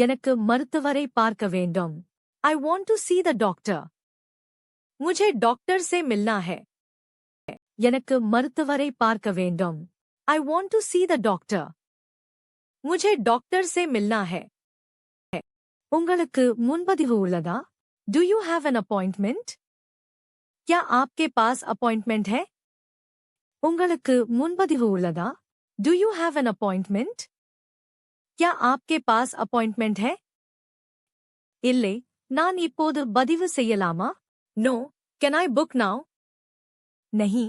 எனக்கு மருத்துவரை பார்க்க வேண்டும். I want to see the doctor. मुझे डॉक्टर से मिलना है. எனக்கு மருத்துவரை பார்க்க வேண்டும். I want to see the doctor. मुझे डॉक्टर से मिलना है. உங்களுக்கு முன்பதிவு உள்ளதா? Do you have an appointment? क्या आपके पास अपॉइंटमेंट है? உங்களுக்கு முன்பதிவு உள்ளதா? Do you have an appointment? क्या आपके पास अपॉइंटमेंट है? இல்லை, நான் இப்போது பதிவு செய்யலாமா? No, can I book now? नहीं,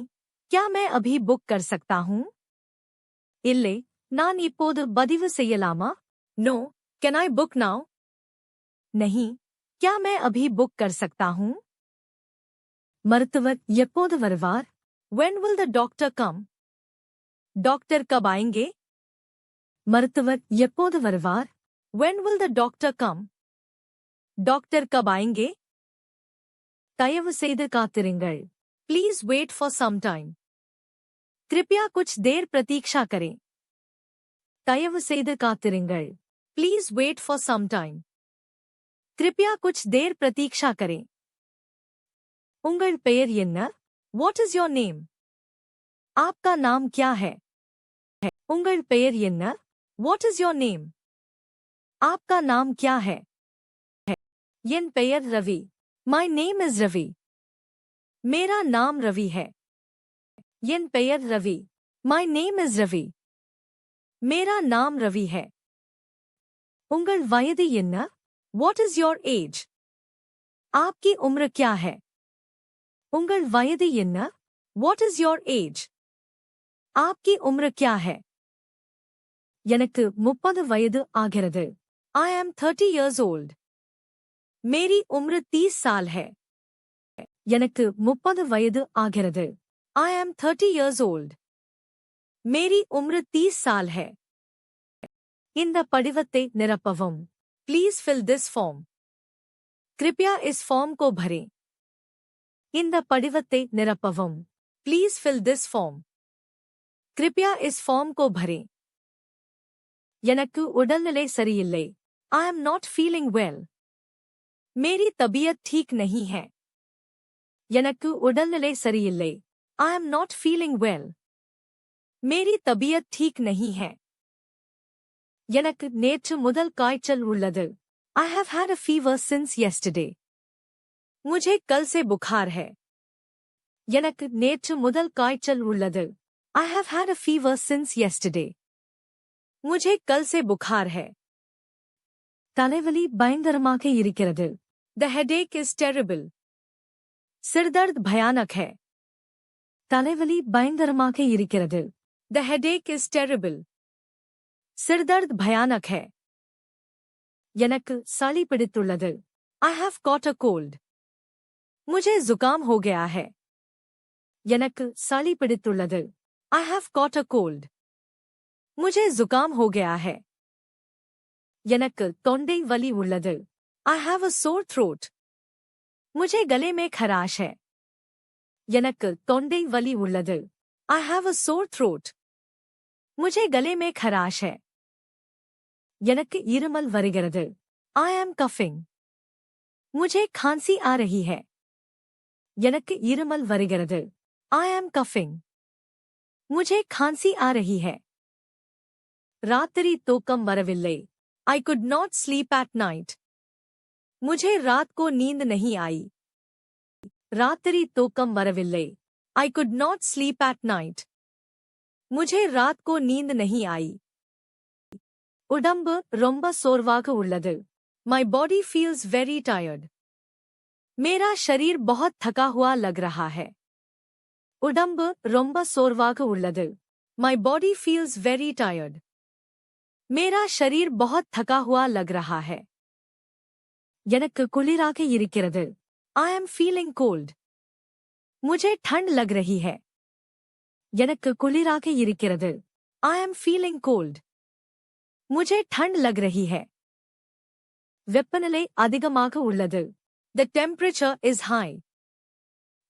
क्या मैं अभी बुक कर सकता हूँ? இல்லை, நான் இப்போது பதிவு செய்யலாமா? No, can I book now? नहीं, क्या मैं अभी बुक कर सकता हूँ? மருத்துவர் எப்போது வருவார்? When will the doctor come? Doctor कब आएंगे? மருத்துவர் எப்போது வருவார்? When will the doctor come? Doctor कब आएंगे? தயவு செய்து காத்திருங்கள். Please wait for some time. कृपया कुछ देर प्रतीक्षा करें. தயவு செய்து காத்திருங்கள். Please wait for some time. कृपया कुछ देर प्रतीक्षा करें. உங்கள் பெயர் என்ன? What is your name? आपका नाम क्या है? உங்கள் பெயர் என்ன? What is your name? आपका नाम क्या है? என் பெயர் Ravi. My name is Ravi. मेरा नाम रवि है. என் பெயர் Ravi. My name is Ravi. मेरा नाम रवि है. உங்கள் வயது என்ன? What is your age? आपकी उम्र क्या है? உங்கள் வயது என்ன? What is your age? आपकी उम्र क्या है? எனக்கு 30 வயது ஆகிறது. I am 30 years old. मेरी उम्र 30 साल है. எனக்கு 30 வயது ஆகிறது. I am 30 years old. मेरी उम्र 30 साल है. இந்த படிவத்தை நிரப்பவும். Please fill this form. कृपया इस फॉर्म को भरें. இந்த படிவத்தை நிரப்பவும். Please fill this form. कृपया इस फॉर्म को भरें. எனக்கு உடல்நிலை சரியில்லை. I am not feeling well. मेरी तबीयत ठीक नहीं है. எனக்கு உடல்நிலை சரியில்லை. I am not feeling well. मेरी तबीयत ठीक नहीं है. எனக்கு நேற்று முதல் காய்ச்சல் உள்ளது. I have had a fever since yesterday. मुझे कल से बुखार है. எனக்கு நேற்று முதல் காய்ச்சல் உள்ளது. I have had a fever since yesterday. मुझे कल से बुखार है. தலைவலி பயங்கரமாக இருக்கிறது. The headache is terrible. सिरदर्द भयानक है. தலைவலி பயங்கரமாக இருக்கிறது. The headache is terrible. सिरदर्द भयानक है. எனக்கு சளி பிடித்துள்ளது. I have caught a cold. मुझे जुकाम हो गया है. எனக்கு சளி பிடித்துள்ளது. I have caught a cold. मुझे जुकाम हो गया है. எனக்கு தொண்டை வலி உள்ளது. I have a sore throat. मुझे गले में खराश है. எனக்கு தொண்டை வலி உள்ளது. I have a sore throat. मुझे गले में खराश है. எனக்கு இருமல் வருகிறது. I am coughing. मुझे खांसी आ रही है. எனக்கு இருமல் வருகிறது. I am coughing. मुझे खांसी आ रही है. रात्रि तूकम वरविल्ले. I could not sleep at night. मुझे रात को नींद नहीं आई. रात्रि तूकम वरविल्ले. I could not sleep at night. मुझे रात को नींद नहीं आई. உடம்பு ரொம்ப சோர்வாக உள்ளது. My body feels very tired. मेरा शरीर बहुत थका हुआ लग रहा है. உடம்பு ரொம்ப சோர்வாக உள்ளது. My body feels very tired. मेरा शरीर बहुत थका हुआ लग रहा है. எனக்கு குளிராக இருக்கிறது. I am feeling cold. मुझे ठंड लग रही है. எனக்கு குளிராக இருக்கிறது. I am feeling cold. मुझे ठंड लग रही है. வெப்பநிலை அதிகமாக உள்ளது. The temperature is high.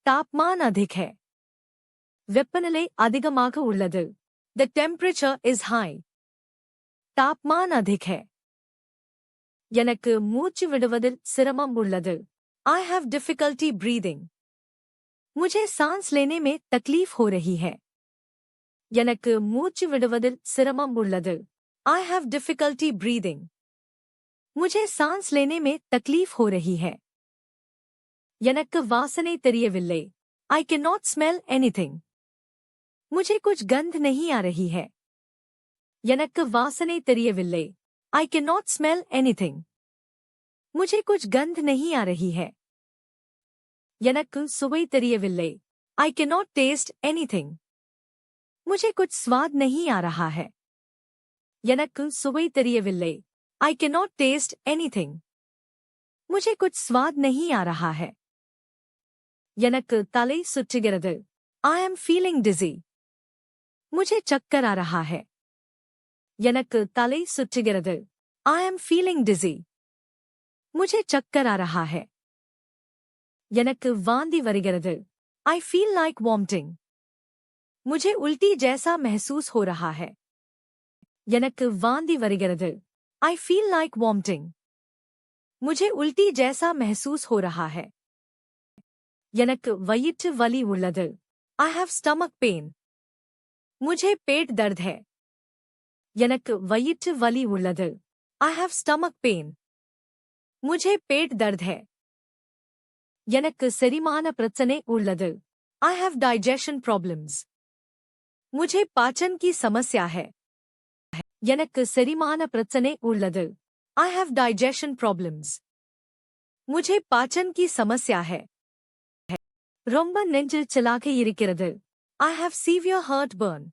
तापमान अधिक है. வெப்பநிலை அதிகமாக உள்ளது. The temperature is high. तापमान अधिक है. எனக்கு மூச்சு விடுவதில் சிரமம் உள்ளது. I have difficulty breathing. मुझे सांस लेने में तकलीफ हो रही है. எனக்கு மூச்சு விடுவதில் சிரமம் உள்ளது. I have difficulty breathing. मुझे सांस लेने में तकलीफ हो रही है. எனக்கு வாசனை தெரியவில்லை. I cannot smell anything. मुझे कुछ गंध नहीं आ रही है. எனக்கு வாசனை தெரியவில்லை. I cannot smell anything. मुझे कुछ गंध नहीं आ रही है. எனக்கு சுவை தெரியவில்லை. I cannot taste anything. मुझे कुछ स्वाद नहीं आ रहा है. எனக்கு சுவை தெரியவில்லை. I cannot taste anything. मुझे कुछ स्वाद नहीं आ रहा है. எனக்கு தலை சுற்றுகிறது. I am feeling dizzy. मुझे चक्कर आ रहा है. எனக்கு தலை சுற்றுகிறது. I am feeling dizzy. मुझे चक्कर आ रहा है. எனக்கு வாந்தி வருகிறது. I feel like vomiting. मुझे उल्टी जैसा महसूस हो रहा है. எனக்கு வாந்தி வருகிறது. I feel like vomiting. मुझे उल्टी जैसा महसूस हो रहा है. எனக்கு வயிற்று வலி உள்ளது. I have stomach pain. मुझे पेट दर्द है. எனக்கு வயிற்று வலி உள்ளது. I have stomach pain. मुझे पेट दर्द है. எனக்கு செரிமான பிரச்சனை உள்ளது. I have digestion problems. मुझे पाचन की समस्या है. எனக்கு செரிமான பிரச்சனை உள்ளது. I have digestion problems. मुझे पाचन की समस्या है. ரொம்ப நெஞ்சு चलाके இருக்கிறது. I have severe heartburn.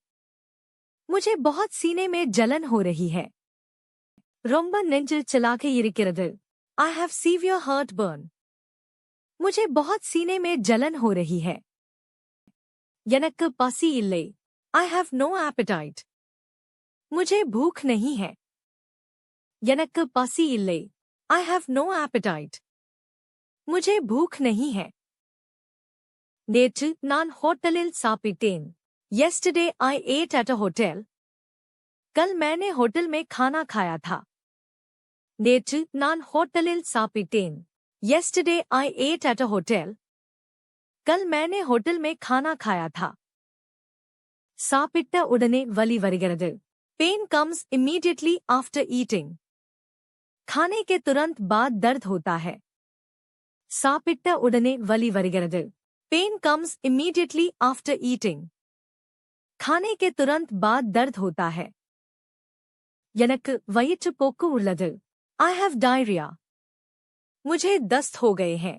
मुझे बहुत सीने में जलन हो रही है. ரொம்ப நெஞ்சு चलाके இருக்கிறது. I have severe heartburn. मुझे बहुत सीने में जलन हो रही है. எனக்கு பசி இல்லை. I have no appetite. मुझे भूख नहीं है. எனக்கு பசி இல்லை. I have no appetite. मुझे भूख नहीं है. நேற்று நான் ஹோட்டலில் சாப்பிட்டேன். Yesterday I ate at a hotel. कल मैंने होटल में खाना खाया था. நேற்று நான் ஹோட்டலில் சாப்பிட்டேன். Yesterday I ate at a hotel. कल मैंने होटल में खाना खाया था. சாப்பிட்ட உடனே வலி வருகிறது. Pain comes immediately after eating. खाने के तुरंत बाद दर्द होता है. சாப்பிட்ட உடனே வலி வருகிறது. Pain comes immediately after eating. खाने के तुरंत बाद दर्द होता है. எனக்கு வயிற்றுப்போக்கு உள்ளது. I have diarrhea. मुझे दस्त हो गए हैं.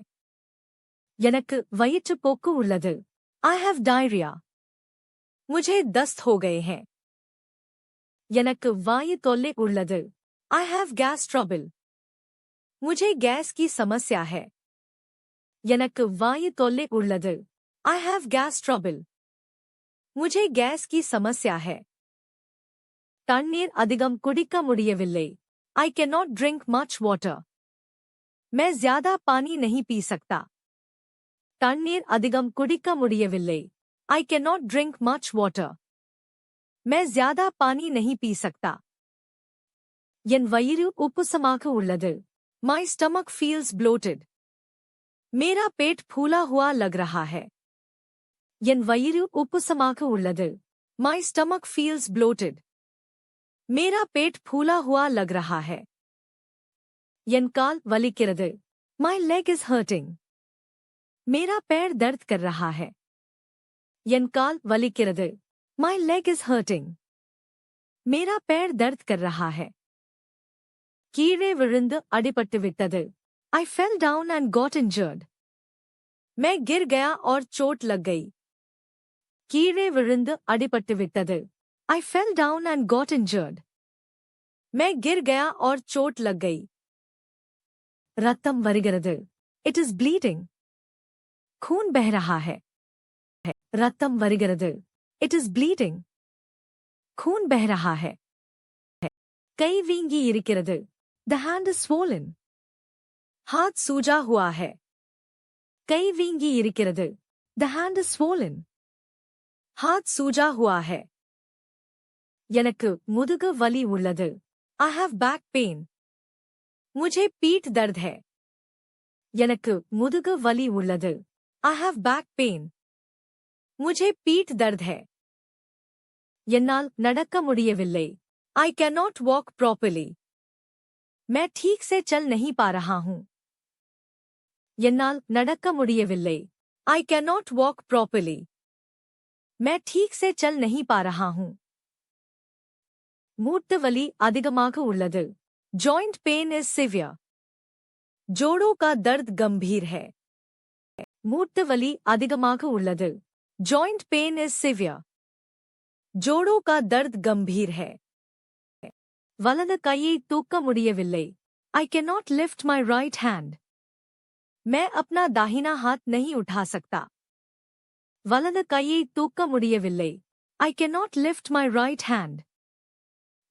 எனக்கு வயிற்றுப்போக்கு உள்ளது. I have diarrhea. मुझे दस्त हो गए हैं. எனக்கு வாயு தொல்லை உள்ளது. I have gas trouble. मुझे गैस की समस्या है. எனக்கு வாயு தொல்லை உள்ளது. I have gas trouble. मुझे गैस की समस्या है. தண்ணீர் அதிகம் குடிக்க முடியவில்லை. I cannot drink much water. मैं ज्यादा पानी नहीं पी सकता. தண்ணீர் அதிகம் குடிக்க முடியவில்லை. I cannot drink much water. मैं ज्यादा पानी नहीं पी सकता. என் வயிறு உப்புசமாக உள்ளது. My stomach feels bloated. मेरा पेट फूला हुआ लग रहा है. என் வயிறு உப்புசமாக உள்ளது. My stomach feels bloated. मेरा पेट फूला हुआ लग रहा है. என் கால் வலிக்கிறது. My leg is hurting. मेरा पैर दर्द कर रहा है. என் கால் வலிக்கிறது. My leg is hurting. मेरा पैर दर्द कर रहा है. கீழே விழுந்து அடிபட்டு விட்டது. I fell down and got injured. मैं गिर गया और चोट लग गई. கீழே விழுந்து அடிபட்டு விட்டது. I fell down and got injured. मैं गिर गया और चोट लग गई. रक्तम வருகிறது. It is bleeding. खून बह रहा है. रक्तम வருகிறது. It is bleeding. खून बह रहा है. कई வீங்கி இருக்கிறது. The hand is swollen. हाथ सूजा हुआ है. कई வீங்கி இருக்கிறது. The hand is swollen. हाथ सूजा हुआ है. எனக்கு முதுகு வலி உள்ளது. I have back pain. मुझे पीठ दर्द है. எனக்கு முதுகு வலி உள்ளது. I have back pain. मुझे पीठ दर्द है. என்னால் நடக்க முடியவில்லை. I cannot walk properly. मैं ठीक से चल नहीं पा रहा हूँ. என்னால் நடக்க முடியவில்லை. I cannot walk properly. मैं ठीक से चल नहीं पा रहा हूँ. மூட்டு வலி அதிகமாக உள்ளது. Joint pain is severe. जोड़ों का दर्द गंभीर है. மூட்டு வலி அதிகமாக உள்ளது. Joint pain is severe. जोड़ों का दर्द गंभीर है. வலது கையை தூக்க முடியவில்லை. I cannot lift my right hand. मैं अपना दाहिना हाथ नहीं उठा सकता. வலது கையை தூக்க முடியவில்லை. I cannot lift my right hand.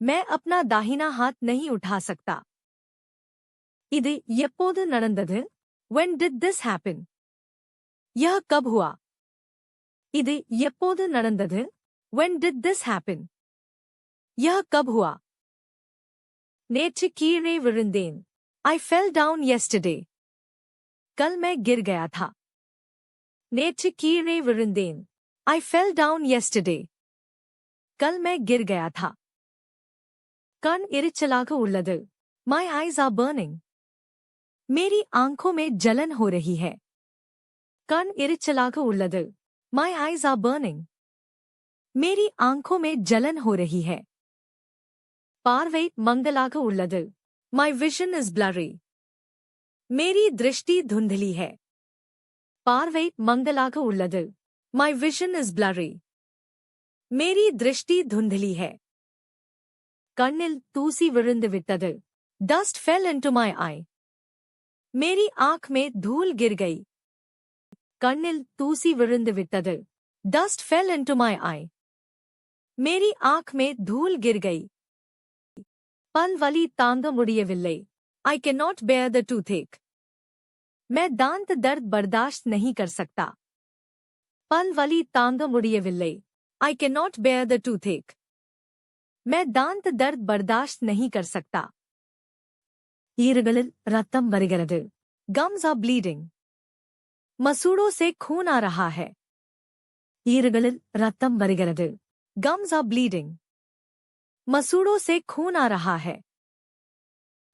मैं अपना दाहिना हाथ नहीं उठा सकता. இது எப்போது நடந்தது? When did this happen? यह कब हुआ? இது எப்போது நடந்தது? When did this happen? यह कब हुआ? நேற்று கீழே விழுந்தேன். I fell down yesterday. कल मैं गिर गया था. நேற்று கீழே விழுந்தேன். I fell down yesterday. कल मैं गिर गया था. கண் எரிச்சலாக உள்ளது. My eyes are burning. मेरी आंखों में जलन हो रही है. कण एरिचलाग उल्लदु. My eyes are burning. मेरी आंखों में जलन हो रही है. पार्वे मंगलाग उल्लदु. My vision is blurry. मेरी दृष्टि धुंधली है. पार्वे मंगलाग उल्लदु. My vision is blurry. मेरी दृष्टि धुंधली है. कण्णिल तूसी विழுந்து விட்டது. Dust fell into my eye. मेरी आंख में धूल गिर गई. कण्णिल तूसी विழுந்து விட்டது. Dust fell into my eye. मेरी आंख में धूल गिर गई. पल वली तांग முடியவில்லை. I cannot bear the toothache. मैं दांत दर्द बर्दाश्त नहीं कर सकता. पल वली तांग முடியவில்லை. I cannot bear the toothache. मैं दांत दर्द बर्दाश्त नहीं कर सकता. ஈறுகளில் ரத்தம் வருகிறது. Gums are bleeding. मसूड़ों से खून आ रहा है. ஈறுகளில் ரத்தம் வருகிறது. Gums are bleeding. मसूड़ों से खून आ रहा है.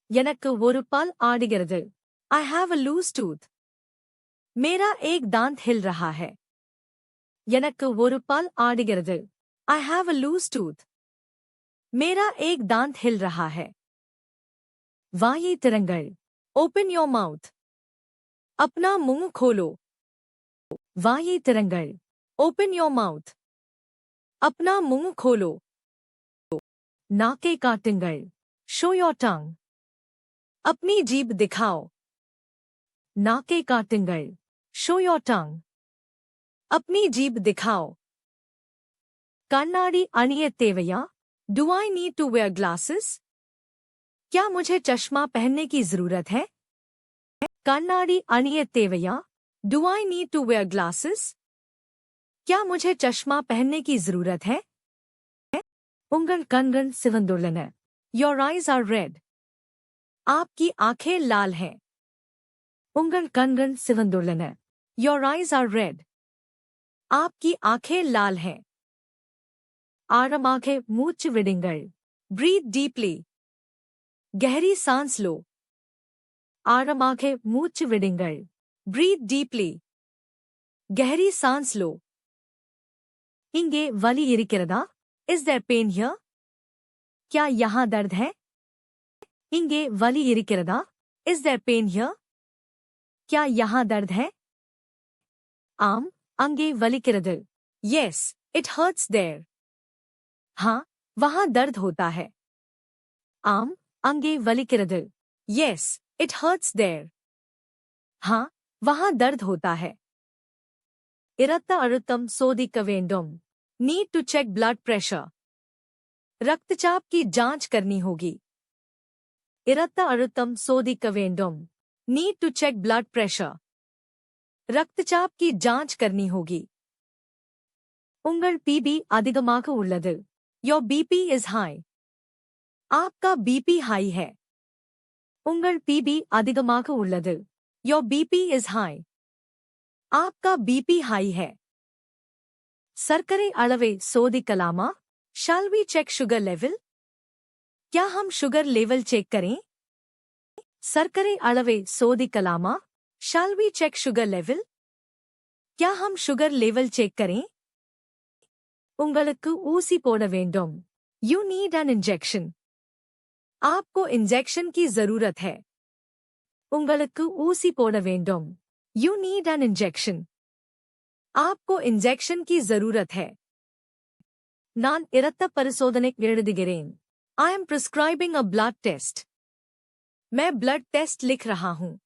எனக்கு ஒரு பல் ஆடுகிறது. I have a loose tooth. मेरा एक दांत हिल रहा है. எனக்கு ஒரு பல் ஆடுகிறது. I have a loose tooth. मेरा एक दांत हिल रहा है. வாயை திறங்கள். Open your mouth. अपना मुंह खोलो. வாயை திறங்கள். Open your mouth. अपना मुंह खोलो. नाके काटुंगल. Show your tongue. अपनी जीभ दिखाओ. नाके काटुंगल. Show your tongue. अपनी जीभ दिखाओ. கண்ணாடி அணிய தேவையா? Do I need to wear glasses? क्या मुझे चश्मा पहनने की जरूरत है? कन्नाडी अणिय தேவையா? Do I need to wear glasses? क्या मुझे चश्मा पहनने की जरूरत है? उंगल कणगण सिवंदुள்ளன. Your eyes are red. आपकी आंखें लाल हैं. उंगल कणगण सिवंदुள்ளன. Your eyes are red. आपकी आंखें लाल हैं. ஆழமாக மூச்சு விடுங்கள். Breathe deeply. गहरी सांस लो. ஆழமாக மூச்சு விடுங்கள். Breathe deeply. गहरी सांस लो. இங்கே வலி இருக்கிறதா? Is there pain here? क्या यहाँ दर्द है? இங்கே வலி இருக்கிறதா? Is there pain here? क्या यहाँ दर्द है? ஆம், அங்கே வலிக்கிறது. Yes, it hurts there. हाँ, वहाँ दर्द होता है. ஆம், அங்கே வலிக்கிறது. Yes, it hurts there. हाँ, वहाँ दर्द होता है. இரத்த அழுத்தம் சோதிக்க வேண்டும். Need to check blood pressure. रक्तचाप की जांच करनी होगी. இரத்த அழுத்தம் சோதிக்க வேண்டும். Need to check blood pressure. रक्तचाप की जांच करनी होगी. உங்கள் பிபி அதிகமாக உள்ளது. Your BP is high. आपका बीपी हाई है. உங்கள் பிபி அதிகமாக உள்ளது. Your BP is high. आपका BP हाई है. சர்க்கரை அளவை சோதிக்கலாமா? Shall we check sugar level? क्या हम शुगर लेवल चेक करें? சர்க்கரை அளவை சோதிக்கலாமா? Shall we check sugar level? क्या हम शुगर लेवल चेक करें? உங்களுக்கு ஊசி போட வேண்டும். You need an injection. आपको इंजेक्शन की जरूरत है. உங்களுக்கு ஊசி போட வேண்டும். You need an injection. आपको इंजेक्शन की जरूरत है. நான் இரத்த பரிசோதனை எழுதுகிறேன். I am prescribing a blood test. मैं ब्लड टेस्ट लिख रहा हूं.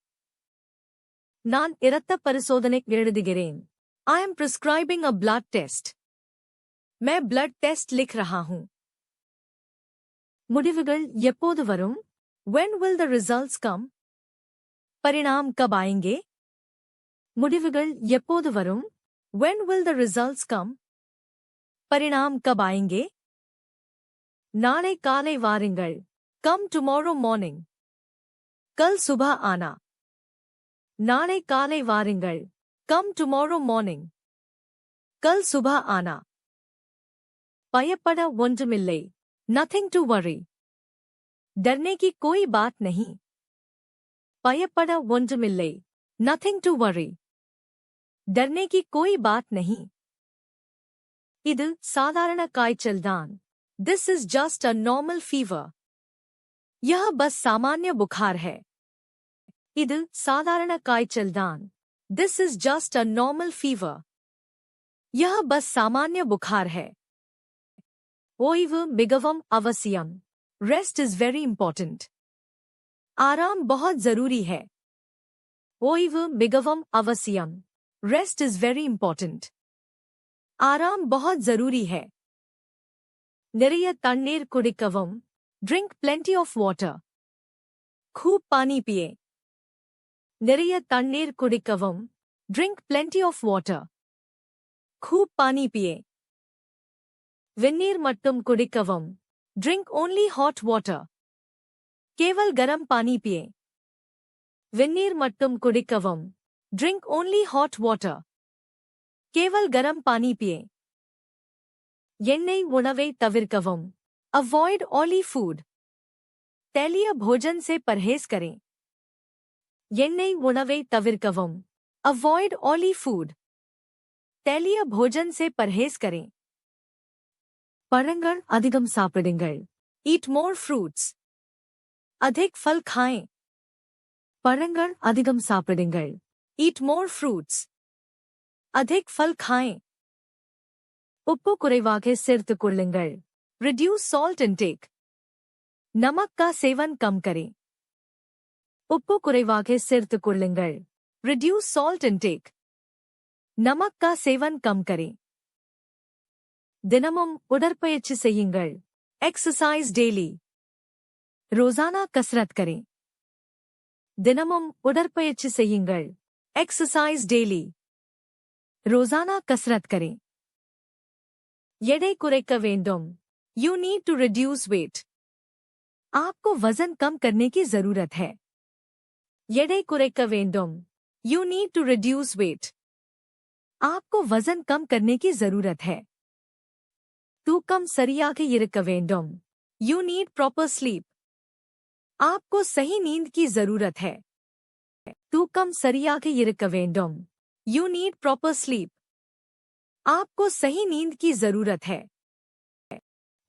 நான் இரத்த பரிசோதனை எழுதுகிறேன். I am prescribing a blood test. मैं ब्लड टेस्ट लिख रहा हूं. முடிவுகள் எப்போது வரும்? When will the results come? परिणाम कब आएंगे? முடிவுகள் எப்போது வரும்? When will the results come? परिणाम कब आएंगे? நாளை காலை வாருங்கள். Come tomorrow morning. कल सुबह आना. நாளை காலை வாருங்கள். Come tomorrow morning. कल सुबह आना. பயப்பட ஒன்றுமில்லை. Nothing to worry. डरने की कोई बात नहीं. பயப்பட ஒன்றுமில்லை. Nothing to worry. डरने की कोई बात नहीं. இது சாதாரண காய்ச்சல்தான். This is just a normal fever. यह बस सामान्य बुखार है. இது சாதாரண காய்ச்சல்தான். This is just a normal fever. यह बस सामान्य बुखार है. ஓய்வு மிகவும் அவசியம். Rest is very important. आराम बहुत जरूरी है. ஓய்வு மிகவும் அவசியம். Rest is very important. आराम बहुत जरूरी है. நிறைய தண்ணீர் குடிக்கவும். Drink plenty of water. खूब पानी पिए. நிறைய தண்ணீர் குடிக்கவும். Drink plenty of water. खूब पानी पिए. வெந்நீர் மட்டும் குடிக்கவும். Drink only hot water. केवल गरम पानी पिए. வெந்நீர் மட்டும் குடிக்கவும். Drink only hot water. केवल गरम पानी पिए. எண்ணெய் உணவை தவிர்க்கவும். Avoid oily food. तैलीय भोजन से परहेज करें. எண்ணெய் உணவை தவிர்க்கவும். Avoid oily food. तैलीय भोजन से परहेज करें. பழங்கள் அதிகம் சாப்பிடுங்கள். Eat more fruits. अधिक फल खाएं. பழங்கள் அதிகம் சாப்பிடுங்கள். Eat more fruits. अधिक फल खाएं. உப்பு குறைவாக சேர்த்துக் கொள்ளுங்கள். Reduce salt intake. नमक का सेवन कम करें. உப்பு குறைவாக சேர்த்துக் கொள்ளுங்கள். Reduce salt intake. नमक का सेवन कम करें. दिनमुम उडற்பயிற்சி செய்யுங்கள். Exercise daily. रोजाना कसरत करें. दिनमुम उडற்பயிற்சி செய்யுங்கள். Exercise daily. रोजाना कसरत करें. எடை குறைக்க வேண்டும். You need to reduce weight. आपको वजन कम करने की जरूरत है. எடை குறைக்க வேண்டும். You need to reduce weight. आपको वजन कम करने की जरूरत है. தூக்கம் சரியாக இருக்க வேண்டும். You need proper sleep. आपको सही नींद की जरूरत है. தூக்கம் சரியாக இருக்க வேண்டும். You need proper sleep. आपको सही नींद की जरूरत है.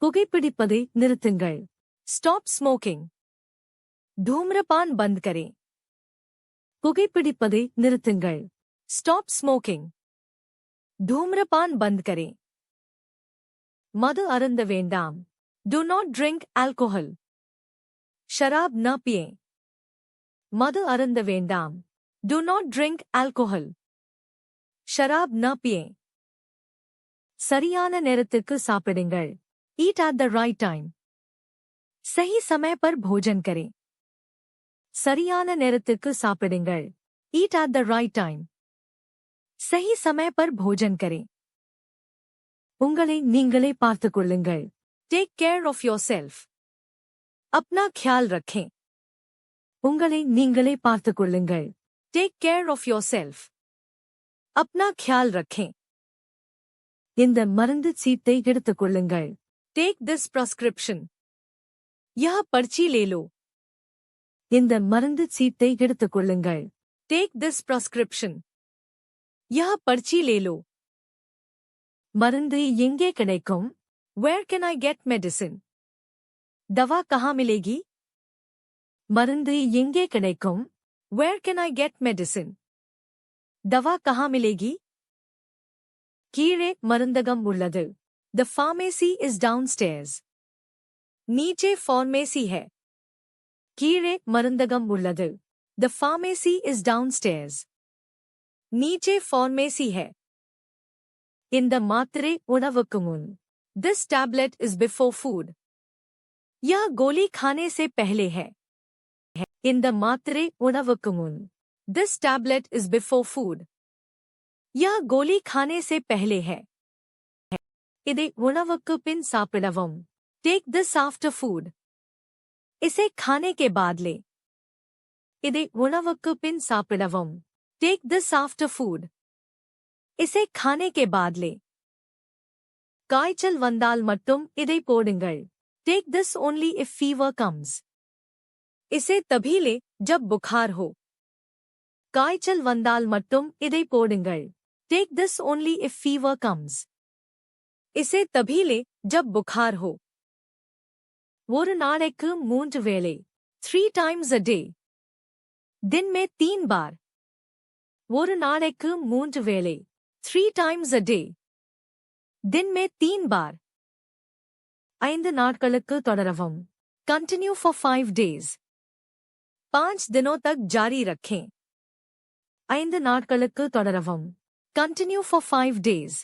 புகைப்பிடிப்பதை நிறுத்துங்கள். Stop smoking. धूम्रपान बंद करें. புகைப்பிடிப்பதை நிறுத்துங்கள். Stop smoking. धूम्रपान बंद करें. मधु अरुंद वेंदाम. Do not drink alcohol. शराब न पिएं. मधु अरुंद वेंदाम. Do not drink alcohol. शराब न पिएं. சரியான நேரத்திற்கு சாப்பிடுங்கள். Eat at the right time. सही समय पर भोजन करें. சரியான நேரத்திற்கு சாப்பிடுங்கள். Eat at the right time. सही समय पर भोजन करें. உங்களை நீங்களே பார்த்துக் கொள்ளுங்கள். Take care of yourself. अपना ख्याल रखें. உங்களை நீங்களே பார்த்துக் கொள்ளுங்கள். Take care of yourself. अपना ख्याल रखें. இந்த மருந்து சீட்டை எடுத்துக் கொள்ளுங்கள். Take this prescription. यह पर्ची ले लो. இந்த மருந்து சீட்டை எடுத்துக் கொள்ளுங்கள். Take this prescription. यह पर्ची ले लो. மருந்து எங்கே கிடைக்கும்? Where can I get medicine? दवा कहाँ मिलेगी? மருந்து எங்கே கிடைக்கும்? Where can I get medicine? दवा कहाँ मिलेगी? கீழே மருந்தகம் உள்ளது. The pharmacy is downstairs. नीचे pharmacy है. கீழே மருந்தகம் உள்ளது. The pharmacy is downstairs. नीचे pharmacy है. இந்த மாத்திரை உணவுக்கு முன். This tablet is before food. यह गोली खाने से पहले है. இந்த மாத்திரை உணவுக்கு முன். This tablet is before food. यह गोली खाने से पहले है. इसे उणवुक्कु pin सापिडवुम. Take this after food. इसे खाने के बाद ले. इसे उणवुक्कु pin सापिडवुम. Take this after food. इसे खाने के बाद ले. காய்ச்சல் வந்தால் மட்டும் இதை போடுங்கள். Take this only if fever comes. इसे तभी ले जब बुखार हो. காய்ச்சல் வந்தால் மட்டும் இதை போடுங்கள். Take this only if fever comes. इसे तभी ले जब बुखार हो. ஒரு நாளைக்கு 3 வேளை. 3 times a day. दिन में 3 बार. ஒரு நாளைக்கு 3 வேளை. 3 times a day. दिन में 3 बार. 5 நாட்களுக்கு தொடரவும். Continue for 5 days. 5 दिनों तक जारी रखें. 5 நாட்களுக்கு தொடரவும். Continue for 5 days.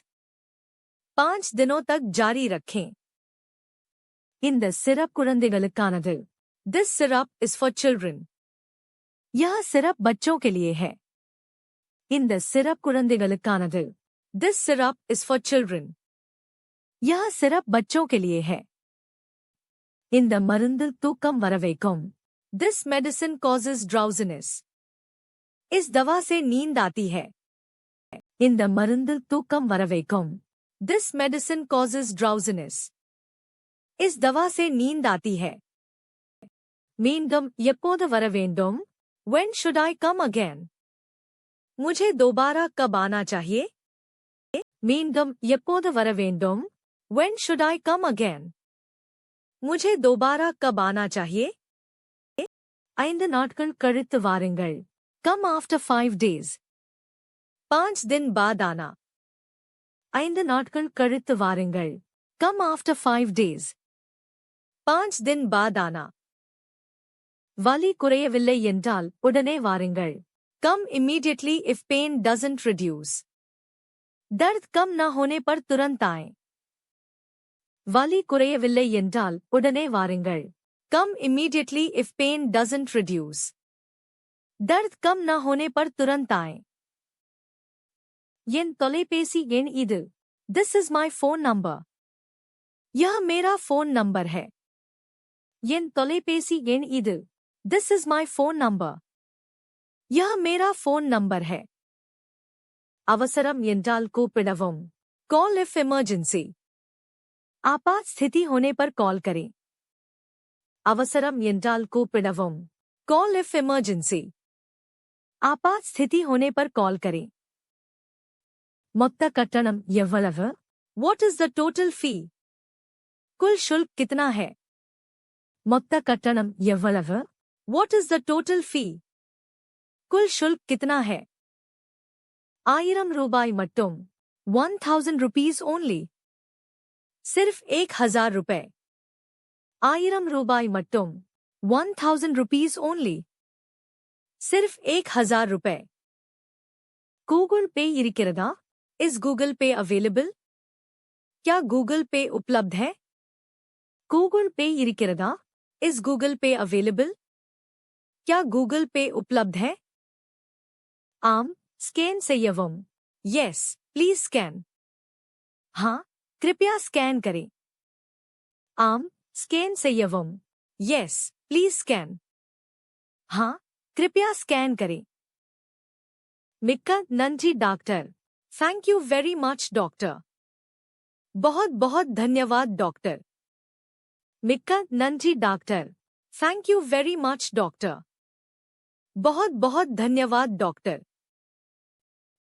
5 दिनों तक जारी रखें. இந்த சிரப் குழந்தைகளுக்கானது. This syrup is for children. यह सिरप बच्चों के लिए है. இந்த சிரப் குழந்தைகளுக்கானது. This syrup is for children. यह सिरप बच्चों के लिए है. இந்த மருந்து தூக்கம் வரவைக்கும். This medicine causes drowsiness. इस दवा से नींद आती है. இந்த மருந்து தூக்கம் வரவைக்கும். This medicine causes drowsiness. इस दवा से नींद आती है. மீண்டும் எப்போது வர வேண்டும்? When should I come again? मुझे दोबारा कब आना चाहिए? மீண்டும் எப்போது வர வேண்டும்? When should I come again? मुझे दोबारा कब आना चाहिए? 5 நாட்கள் கழித்து வாருங்கள். Come after 5 days. 5 दिन बाद आना. 5 நாட்கள் கழித்து வாருங்கள். Come after 5 days. 5 दिन बाद आना. வலி குறையவில்லை என்றால் உடனே வாருங்கள். Come immediately if pain doesn't reduce. दर्द कम न होने पर तुरंत आएं. வலி குறையவில்லை என்றால் உடனே வாருங்கள். Come immediately if pain doesn't reduce. दर्द कम न होने पर तुरंत आएं. என் தொலைபேசி எண் இது. This is my phone number. यह मेरा फोन नंबर है. என் தொலைபேசி எண் இது. This is my phone number. यह मेरा फोन नंबर है. அவசரம் என்றால் கூப்பிடவும். Call if emergency. आपात स्थिति होने पर कॉल करें. அவசரம் என்றால் கூப்பிடவும். Call if emergency. आपात स्थिति होने पर कॉल करें. மொத்த கட்டணம் எவ்வளவு? What is the total fee? कुल शुल्क कितना है? மொத்த கட்டணம் எவ்வளவு? What is the total fee? कुल शुल्क कितना है? 1000 ரூபாய் மட்டும். 1000 rupees only. सिर्फ 1000 रुपए. 1000 ரூபாய் மட்டும். 1000 rupees only. सिर्फ 1000 रुपए. गूगल पे இருக்கிறதா? Is Google Pay available? क्या गूगल पे उपलब्ध है? गूगल पे இருக்கிறதா? Is Google Pay available? क्या गूगल पे उपलब्ध है? आम स्कैन செய்யவும். Yes, please scan. हाँ, कृपया स्कैन करें. आम स्कैन செய்யவும். Yes, please scan. हाँ, कृपया स्कैन करें। मिक्का नंजी doctor. Thank you very much doctor. बहुत बहुत धन्यवाद डॉक्टर। मिक्का नंजी doctor. Thank you very much doctor. बहुत बहुत धन्यवाद डॉक्टर।